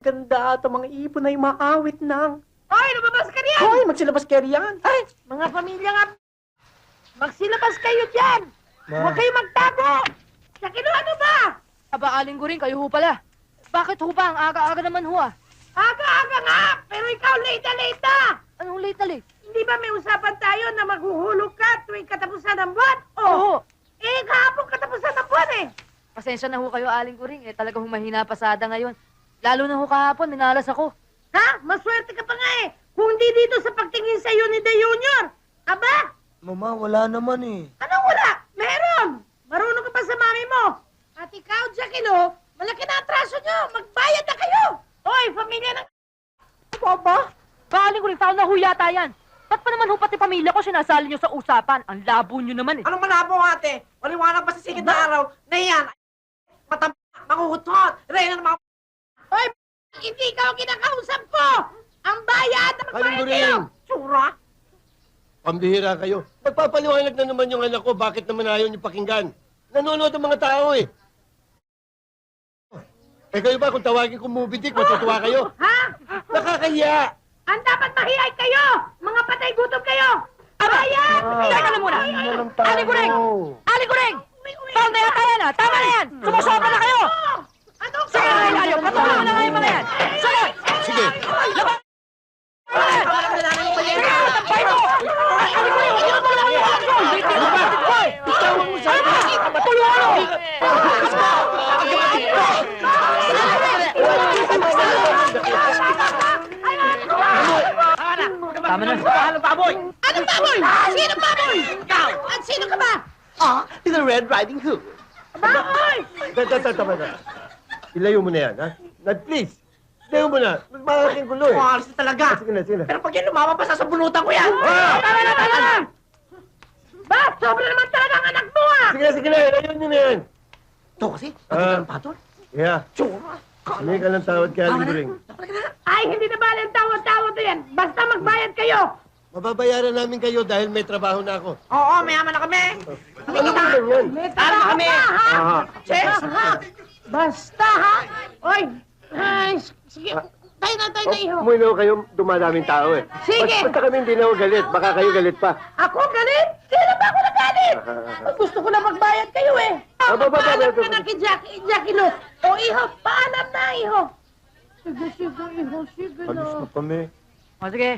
Ganda at ang mga ibon ay maawit ng... Hoy, lumabas ka riyan! Hoy, magsilabas kayo riyan! Ay, mga pamilya nga, magsilabas kayo dyan! Huwag kayo magtago! Sakino, ano ba? Aba, Aling Guring, kayo ho pala. Bakit ho ba? Ang aga-aga naman ho ah. Aga-aga nga, pero ikaw late na! Anong late na late? Hindi ba may usapan tayo na maghuhulog ka tuwing katapusan ng buwan? Oo. Eh, kahapon katapusan ng buwan eh! Pasensya na ho kayo, Aling Guring. Talagang humahina pasada ngayon. Lalo na ho kahapon, minalas ako. Ha? Maswerte ka pa nga eh! Kung hindi dito sa pagtingin sa'yo ni De Junior! Aba! Mama, wala naman eh. Anong wala? Meron! Marunong ka pa sa mami mo! At ikaw, Jackilo, malaki na atraso nyo! Magbayad na kayo! Hoy, pamilya ng... Aba? Aling Guring, tao na ho yata yan. Ba't pa naman ho pati pamilya ko sinasali nyo sa usapan? Ang labo nyo naman eh. Anong malabo ate? Maliwanag pa sa sigit na araw na yan. Matamba, manguhutot, reyna ng mga... Hoy, hindi ikaw kinakausap ko! Ang bayad na magbayad Aling kayo! Guring! Tsura? Pambihira kayo. Magpapaliwanag na naman yung anak ko, bakit naman ayaw niyo pakinggan? Nanonood ang mga tao eh. Eh kayo ba, kung tawagin ko movie dick, matutuwa kayo? Ha? Nakakahiya! Ang dapat mahiyay kayo! Mga patay gutom kayo! Bayad! Teka na muna! Aling Guring! Aling Guring! Tama na yata yan ah! Tama na yan! Sumusobra na kayo! Anong Sige na kayo layo! Patuloy mo na ngayon mga yan! Sige! Sige! Laban! Sige! Tampay mo! Aling Guring! Hindi na pala kayo! Ano ba? Hoy! Tawag mo sa akin! Tulungan mo! Tama na. Anong baboy? Anong baboy? Sino baboy? Ikaw! At sino ka ba? Ah, the Red Riding Hood. Baboy! Tama na. Ilayo mo na yan, ha? Please! Ilayo mo na. Malaking gulo eh. Alis na talaga. Sige na, sige na. Pero pag yan lumama pa, sasabunutan ko yan. Tama na, tama na! Ba, sobra naman talaga ang anak mo ah! Sige na, ilayo nyo na yan. Ito kasi, Ah. pati ng patol. Yeah. Tsura. Hindi ka ng tawad kay Aling Guring. Ay, hindi na bali ang tawad-tawad na yan. Basta magbayad kayo. Mababayaran namin kayo dahil may trabaho na ako. Oo, mayaman na kami. Ano ba yan? May Tama kami. ka, ha? Aha. Che? Ha? Basta, ha? Oy, ay, sige. Tayo na, iho. Umuwi kayo, dumadaming tao eh. Sige. Basta kami hindi na ako galit. Baka kayo galit pa. Ako galit? Kailan ba ako nagalit? Gusto ko na magbayad kayo eh. Paalam ka na kay Jackie Lo. O, iho, paalam na, iho. Sige, iho, sige Alis na na. kami. O sige.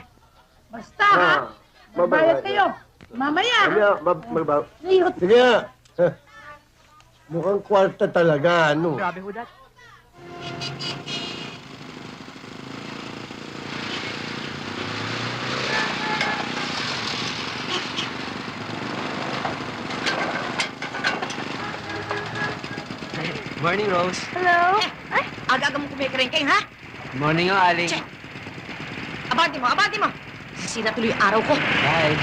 Basta, ha? Magbayad kayo. Mamaya, ha? Iho, Sige nga. Mukhang kwarta talaga, ano? Grabe ho dat. Morning, Rose. Hello? ay, aga-aga mo kumikrengkeng, ha? Morning, Aling. Che. Abante mo. Sisina tuloy yung araw ko. Bye.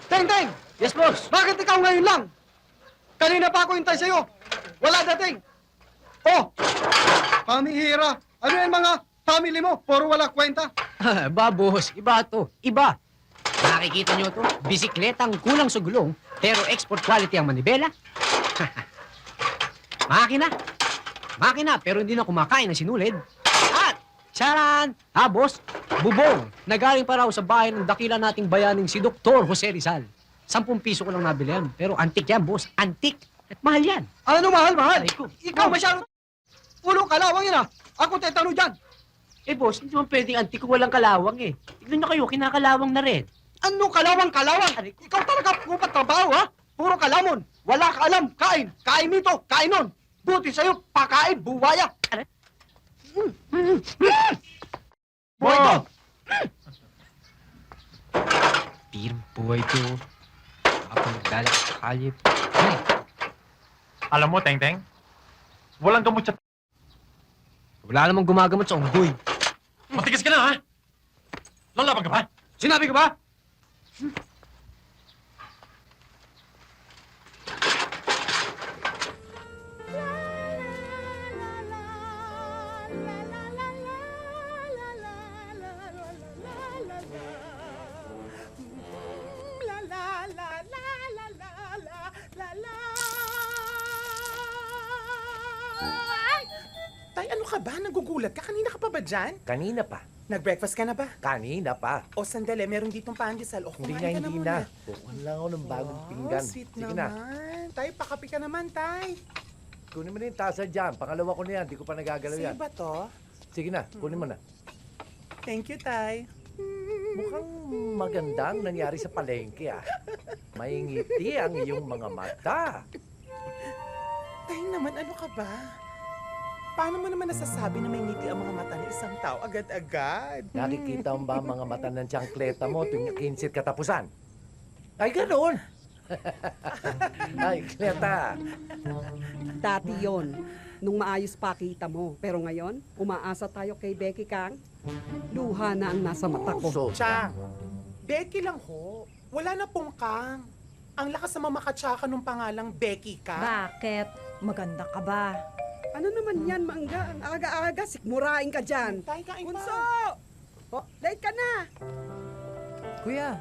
Teng! Yes, boss. Bakit ikaw ngayon lang? Kanina pa ako hintay sa'yo. Wala dating. Oh! Pamihira. Ano yung mga family mo? Puro wala kwenta. Ba, boss. Iba to. Iba. Nakikita nyo to? Bisikletang kulang sa gulong, pero export quality ang manibela. Makina. Makina, pero hindi na kumakain ng sinulid. At, charan! Boss, bubong. Nagaling pa raw sa bahay ng dakila nating bayaning si Dr. Jose Rizal. 10 piso ko lang nabili yan. Pero antik yan, boss. Antik. At mahal yan. Ano mahal? Ay, ko. Ikaw masyado. Ulo kalawang yun ah. Ako tetano dyan. Eh, boss, hindi mo pwedeng antik kung walang kalawang eh. Tignan nyo kayo, kinakalawang na rin. Ano kalawang? Ikaw talaga pupat trabaho ha? Puro kalamon. Wala ka alam. Kain. Kain nito. Kain nun. Buti sa'yo. Pakain. Buwaya. Boy to. Pirm buhay to. Ako nagdala sa kalye. Alam mo, Teng-Teng, walang gamot sa... Wala namang gumagamot sa unggoy. Matigas ka na, ha? Lalaban ka ba? Sinabi ko ba? Tay, ano ka ba? Nagugulat ka? Kanina ka pa ba dyan? Kanina pa. Nag-breakfast ka na ba? Kanina pa. O sandali, meron ditong pandesal. O Hindi kumain na, ka na hindi muna. na. Kukuhan lang ako ng bagong pinggan. Sweet Sige na. naman. Tay, pakapi ka naman, Tay. Kunin mo na yung tasa dyan. Pangalawa ko na yan. Di ko pa nagagalaw yan. Sa'yo ba to? Sige na, kunin mo na. Thank you, Tay. Mukhang maganda ang nangyari sa palengke ah. May ngiti ang iyong mga mata. Tay naman, ano ka ba? Paano mo naman nasasabi na may ngiti ang mga mata ng isang tao agad-agad? Nakikita mo ba ang mga mata ng tiyangkleta mo tuwing 15 katapusan? Ay, ganoon! Ay, kleta! Dati yon, nung maayos pa kita mo. Pero ngayon, umaasa tayo kay Becky Kang. Luha na ang nasa mata ko. So, Chang, Becky lang ho. Wala na pong Kang. Ang lakas na mamakatsaka nung pangalang Becky ka. Bakit? Maganda ka ba? Ano naman yan, Mangga? Ang aga-aga, sikmurain ka dyan. Tay, kain Bunso! pa. Oh, late ka na. Kuya,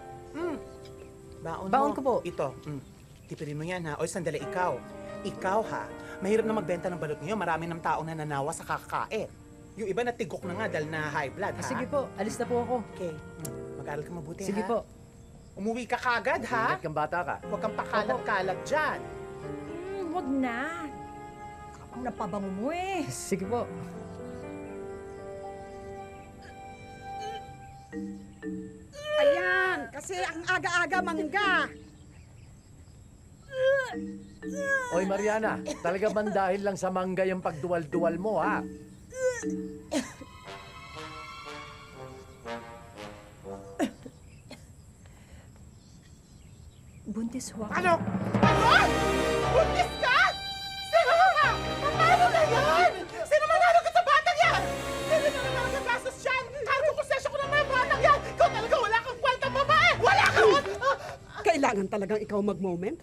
Baon ko po. Ito. Tipirin mo yan ha. O sandali, ikaw. Ikaw ha. Mahirap na magbenta ng balot ngayon. Marami ng tao na nanawa sa kakakain. Yung iba natigok na nga dahil na high blood ha. sige po, alis na po ako. Okay. Mag-aral ka mabuti Sige ha. po. Umuwi ka kagad ha. ingat kang bata ka. Huwag kang pakalat-kalat dyan. Wag na. Kapang napabango mo eh. Sige po. Ayan, kasi ang aga-aga, Mangga. Oy, Mariana, talaga man dahil lang sa mangga yung pagduwal-duwal mo, ha? Buntis huwag. Ano? Ano? Buntis ka? Sino ka? Paano na yan? Sino manalo ka sa batang yan? Sino na naman ang gastos dyan? Cargo konsesyon ko ng mga batang yan. Ikaw talaga wala kang kwentang babae. Wala kang... Kailangan talagang ikaw mag-moment.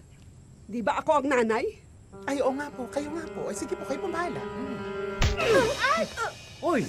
Di ba ako ang nanay? Ay, oo nga po. Kayo nga po. Ay, sige po. Kayo po bahala. Uy!